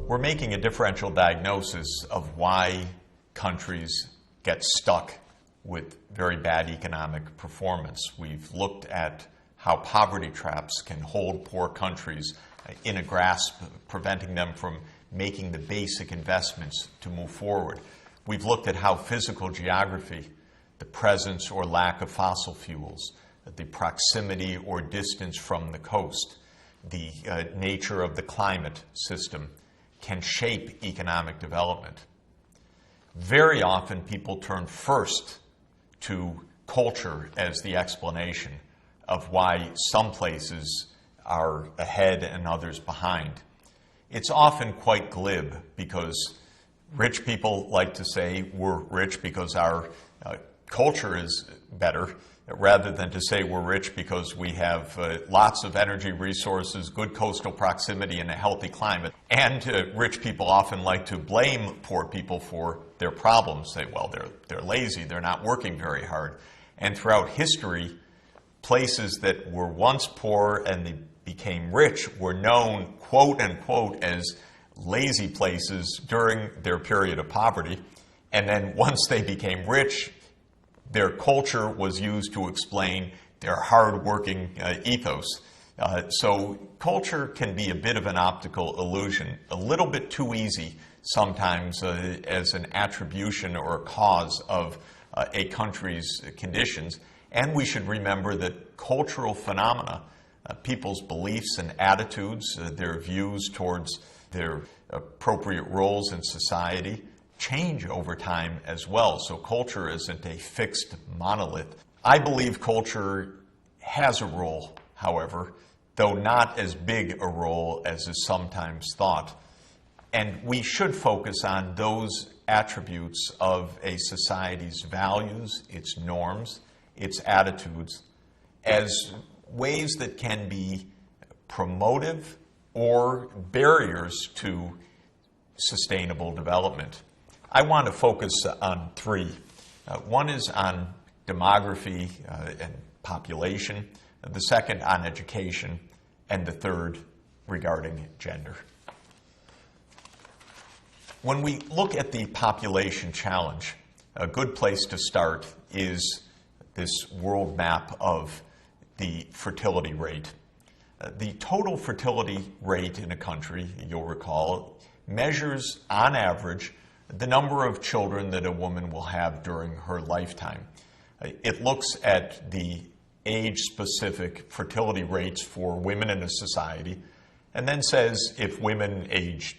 We're making a differential diagnosis of why countries get stuck with very bad economic performance. We've looked at how poverty traps can hold poor countries in a grasp, preventing them from making the basic investments to move forward. We've looked at how physical geography, the presence or lack of fossil fuels, the proximity or distance from the coast, the nature of the climate system can shape economic development. Very often people turn first to culture as the explanation of why some places are ahead and others behind. It's often quite glib because rich people like to say we're rich because our culture is better, rather than to say we're rich because we have lots of energy resources, good coastal proximity, and a healthy climate. And rich people often like to blame poor people for their problems. Say, well, they're lazy, they're not working very hard. And throughout history, places that were once poor and they became rich were known, quote unquote, as lazy places during their period of poverty. And then once they became rich, their culture was used to explain their hard-working ethos. So culture can be a bit of an optical illusion, a little bit too easy sometimes as an attribution or a cause of a country's conditions. And we should remember that cultural phenomena, people's beliefs and attitudes, their views towards their appropriate roles in society, change over time as well. So culture isn't a fixed monolith. I believe culture has a role, however, though not as big a role as is sometimes thought. And we should focus on those attributes of a society's values, its norms, its attitudes, as ways that can be promotive or barriers to sustainable development. I want to focus on three. One is on demography and population, the second on education, and the third regarding gender. When we look at the population challenge, a good place to start is this world map of the fertility rate. The total fertility rate in a country, you'll recall, measures on average the number of children that a woman will have during her lifetime. It looks at the age-specific fertility rates for women in a society and then says if women aged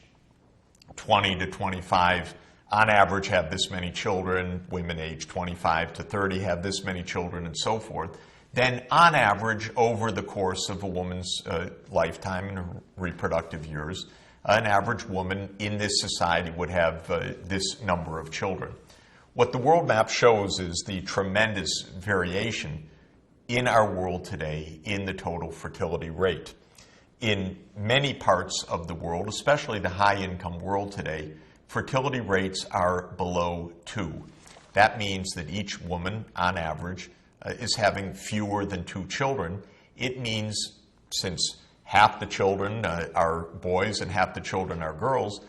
20 to 25 on average have this many children, women aged 25 to 30 have this many children, and so forth, then on average over the course of a woman's lifetime and her reproductive years, an average woman in this society would have this number of children. What the world map shows is the tremendous variation in our world today in the total fertility rate. In many parts of the world, especially the high-income world today, fertility rates are below 2. That means that each woman, on average, is having fewer than 2 children. It means, since half the children are boys and half the children are girls,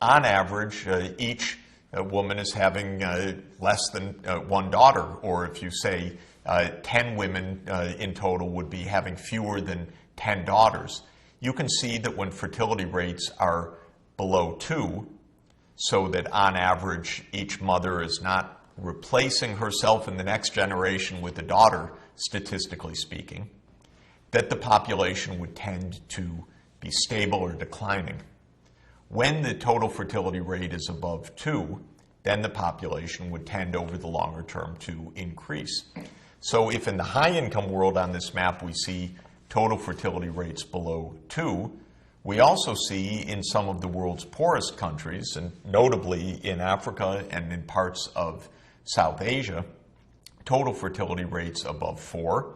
on average, each woman is having less than 1 daughter, or if you say 10 women in total would be having fewer than 10 daughters. You can see that when fertility rates are below 2, so that on average each mother is not replacing herself in the next generation with a daughter, statistically speaking, that the population would tend to be stable or declining. When the total fertility rate is above 2, then the population would tend over the longer term to increase. So if in the high-income world on this map we see total fertility rates below 2, we also see in some of the world's poorest countries, and notably in Africa and in parts of South Asia, total fertility rates above 4.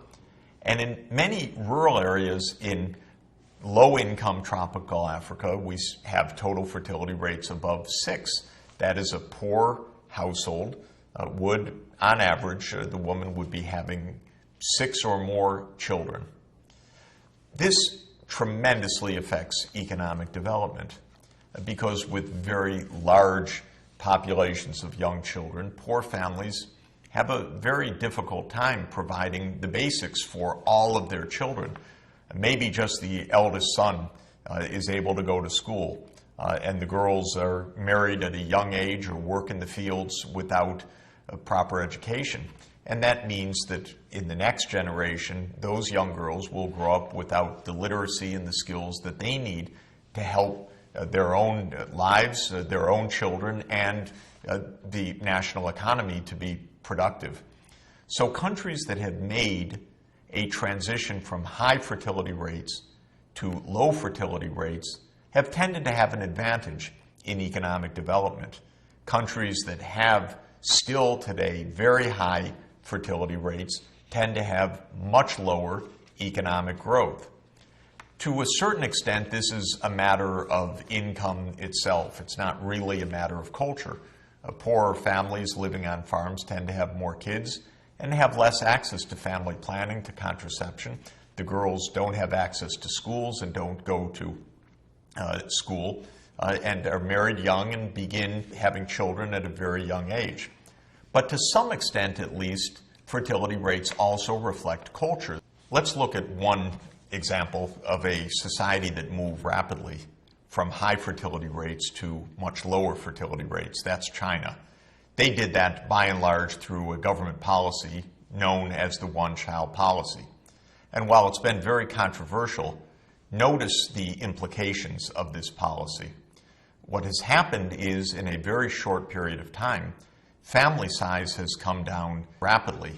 And in many rural areas in low-income tropical Africa, we have total fertility rates above 6. That is, a poor household would, on average, the woman would be having 6 or more children. This tremendously affects economic development. because with very large populations of young children, poor families have a very difficult time providing the basics for all of their children. Maybe just the eldest son is able to go to school, and the girls are married at a young age or work in the fields without a proper education. And that means that in the next generation, those young girls will grow up without the literacy and the skills that they need to help their own lives, their own children, and the national economy to be productive. So countries that have made a transition from high fertility rates to low fertility rates have tended to have an advantage in economic development. Countries that have still today very high fertility rates tend to have much lower economic growth. To a certain extent, this is a matter of income itself. It's not really a matter of culture. Poorer families living on farms tend to have more kids and have less access to family planning, to contraception. The girls don't have access to schools and don't go to school and are married young and begin having children at a very young age. But to some extent, at least, fertility rates also reflect culture. Let's look at one example of a society that moved rapidly from high fertility rates to much lower fertility rates. That's China. They did that by and large through a government policy known as the one-child policy. And while it's been very controversial, notice the implications of this policy. What has happened is, in a very short period of time, family size has come down rapidly,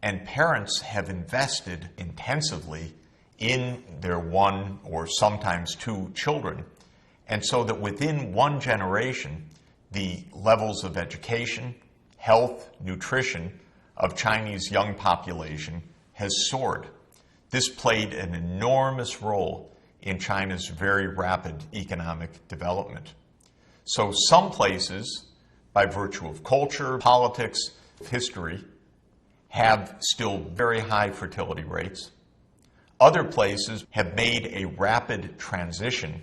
and parents have invested intensively in their one or sometimes two children. And so that within one generation, the levels of education, health, nutrition of Chinese young population has soared. This played an enormous role in China's very rapid economic development. So some places, by virtue of culture, politics, history, have still very high fertility rates. Other places have made a rapid transition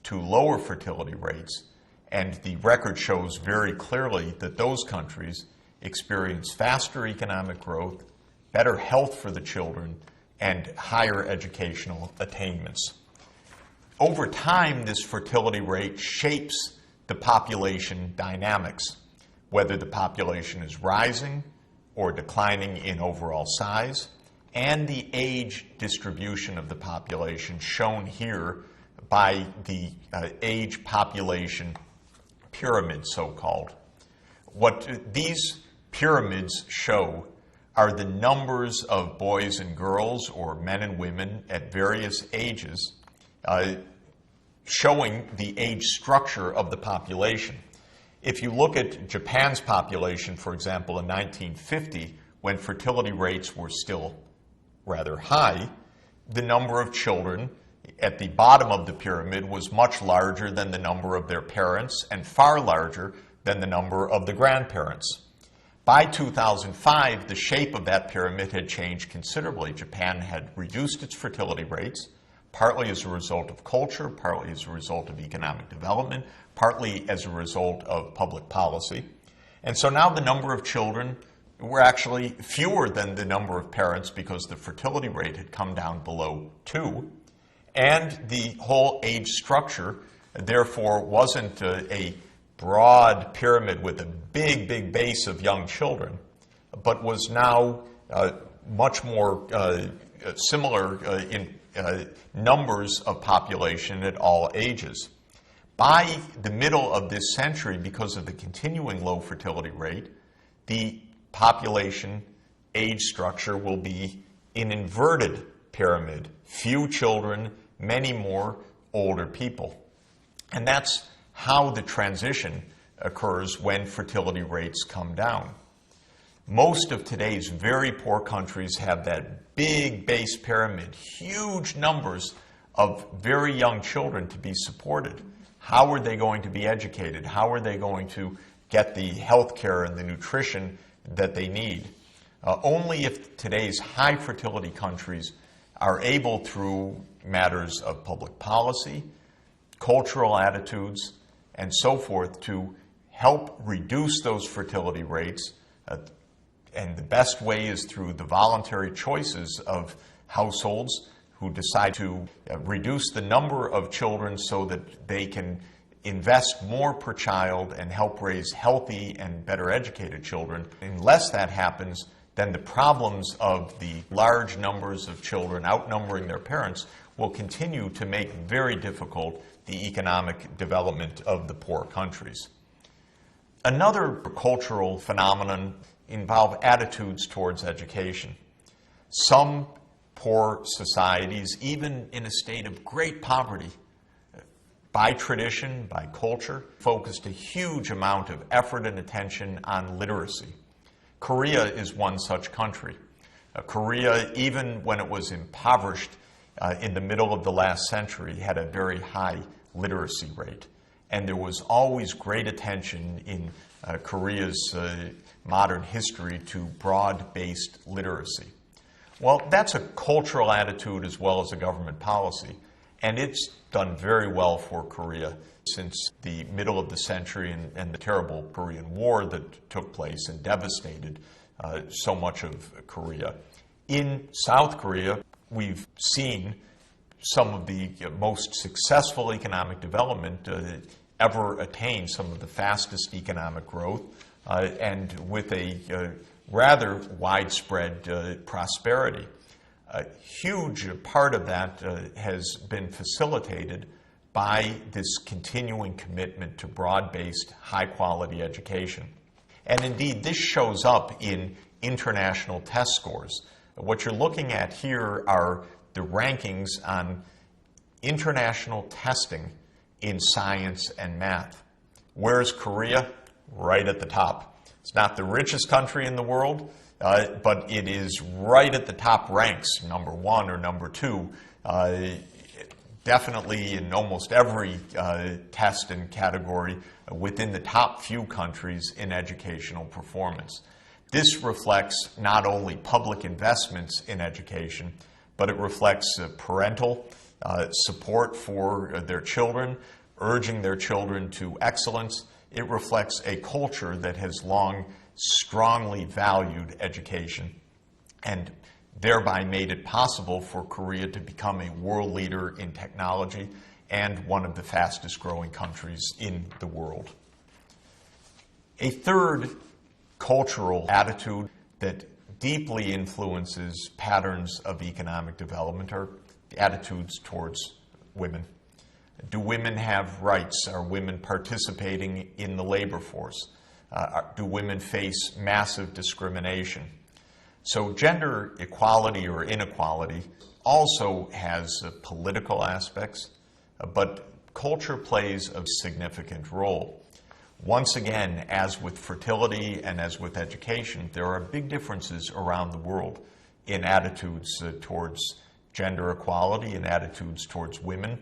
to lower fertility rates, and the record shows very clearly that those countries experience faster economic growth, better health for the children, and higher educational attainments. Over time, this fertility rate shapes the population dynamics, whether the population is rising or declining in overall size, and the age distribution of the population shown here by the age population pyramid, so-called. What these pyramids show are the numbers of boys and girls, or men and women at various ages, showing the age structure of the population. If you look at Japan's population, for example, in 1950, when fertility rates were still rather high, the number of children at the bottom of the pyramid was much larger than the number of their parents and far larger than the number of the grandparents. By 2005, the shape of that pyramid had changed considerably. Japan had reduced its fertility rates, partly as a result of culture, partly as a result of economic development, partly as a result of public policy. And so now the number of children were actually fewer than the number of parents because the fertility rate had come down below 2. And the whole age structure, therefore, wasn't a broad pyramid with a big, big base of young children, but was now much more similar in numbers of population at all ages. By the middle of this century, because of the continuing low fertility rate, the population age structure will be an inverted pyramid. Few children, many more older people. And that's how the transition occurs when fertility rates come down. Most of today's very poor countries have that big base pyramid, huge numbers of very young children to be supported. How are they going to be educated? How are they going to get the health care and the nutrition that they need? Only if today's high fertility countries are able, through matters of public policy, cultural attitudes, and so forth to help reduce those fertility rates. And the best way is through the voluntary choices of households who decide to reduce the number of children so that they can invest more per child and help raise healthy and better educated children. Unless that happens, then the problems of the large numbers of children outnumbering their parents will continue to make very difficult the economic development of the poor countries. Another cultural phenomenon involves attitudes towards education. Some poor societies, even in a state of great poverty, by tradition, by culture, focused a huge amount of effort and attention on literacy. Korea is one such country. Korea, even when it was impoverished in the middle of the last century, had a very high literacy rate. And there was always great attention in Korea's modern history to broad-based literacy. Well, that's a cultural attitude as well as a government policy, and it's done very well for Korea since the middle of the century and the terrible Korean War that took place and devastated so much of Korea. In South Korea, we've seen some of the most successful economic development ever attained, some of the fastest economic growth, and with a rather widespread prosperity. A huge part of that has been facilitated by this continuing commitment to broad-based, high-quality education. And indeed, this shows up in international test scores. What you're looking at here are the rankings on international testing in science and math. Where's Korea? Right at the top. It's not the richest country in the world, but it is right at the top ranks, number one or number two, definitely in almost every test and category within the top few countries in educational performance. This reflects not only public investments in education, but it reflects parental support for their children, urging their children to excellence. It reflects a culture that has long strongly valued education and thereby made it possible for Korea to become a world leader in technology and one of the fastest growing countries in the world. A third cultural attitude that deeply influences patterns of economic development are the attitudes towards women. Do women have rights? Are women participating in the labor force? Do women face massive discrimination? So gender equality or inequality also has political aspects, but culture plays a significant role. Once again, as with fertility and as with education, there are big differences around the world in attitudes towards gender equality and attitudes towards women,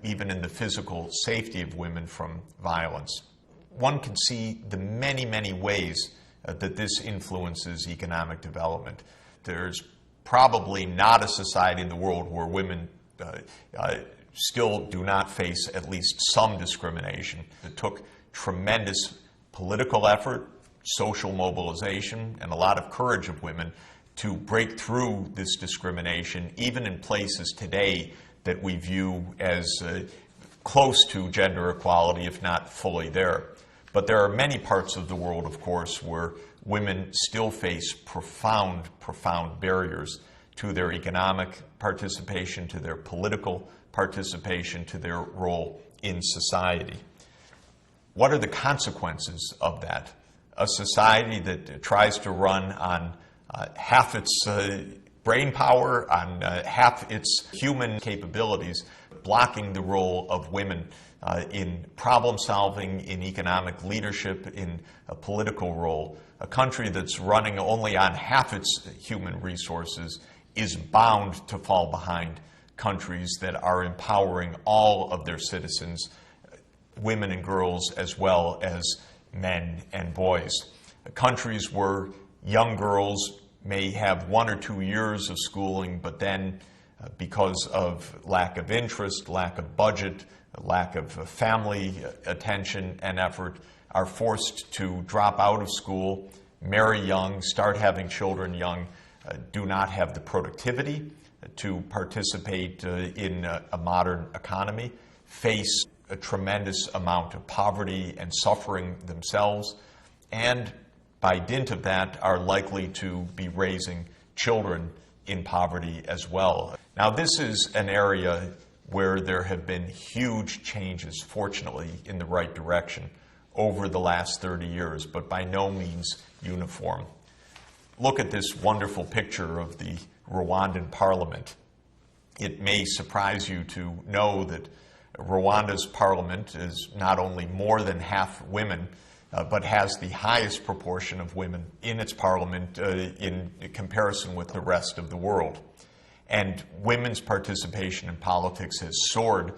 even in the physical safety of women from violence. One can see the many, many ways that this influences economic development. There's probably not a society in the world where women still do not face at least some discrimination. It took tremendous political effort, social mobilization, and a lot of courage of women to break through this discrimination, even in places today that we view as close to gender equality, if not fully there. But there are many parts of the world, of course, where women still face profound, profound barriers to their economic participation, to their political participation, to their role in society. What are the consequences of that? A society that tries to run on half its brain power, on half its human capabilities, blocking the role of women in problem solving, in economic leadership, in a political role. A country that's running only on half its human resources is bound to fall behind countries that are empowering all of their citizens, women and girls as well as men and boys. Countries where young girls may have 1 or 2 years of schooling, but then because of lack of interest, lack of budget, lack of family attention and effort, are forced to drop out of school, marry young, start having children young, do not have the productivity to participate in a modern economy, face a tremendous amount of poverty and suffering themselves, and by dint of that are likely to be raising children in poverty as well. Now, this is an area where there have been huge changes, fortunately, in the right direction over the last 30 years, but by no means uniform. Look at this wonderful picture of the Rwandan parliament. It may surprise you to know that Rwanda's parliament is not only more than half women, but has the highest proportion of women in its parliament in comparison with the rest of the world. And women's participation in politics has soared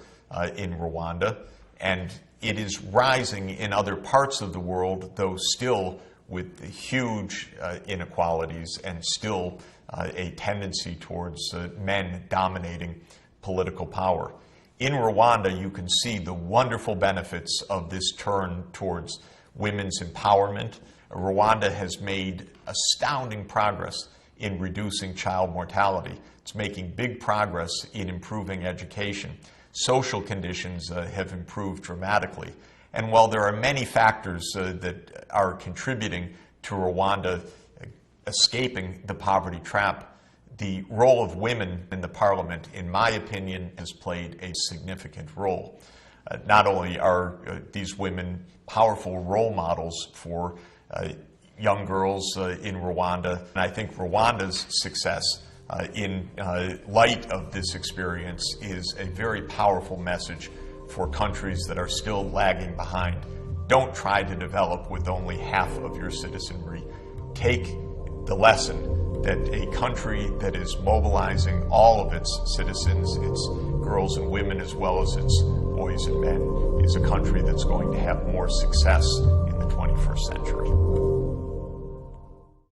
in Rwanda, and it is rising in other parts of the world, though still with huge inequalities and still a tendency towards men dominating political power. In Rwanda, you can see the wonderful benefits of this turn towards women's empowerment. Rwanda has made astounding progress in reducing child mortality. It's making big progress in improving education. Social conditions have improved dramatically. And while there are many factors that are contributing to Rwanda escaping the poverty trap, the role of women in the parliament, in my opinion, has played a significant role. Not only are these women powerful role models for young girls in Rwanda, and I think Rwanda's success in light of this experience is a very powerful message for countries that are still lagging behind. Don't try to develop with only half of your citizenry. Take the lesson that a country that is mobilizing all of its citizens, its girls and women as well as its boys and men, is a country that's going to have more success in the 21st century.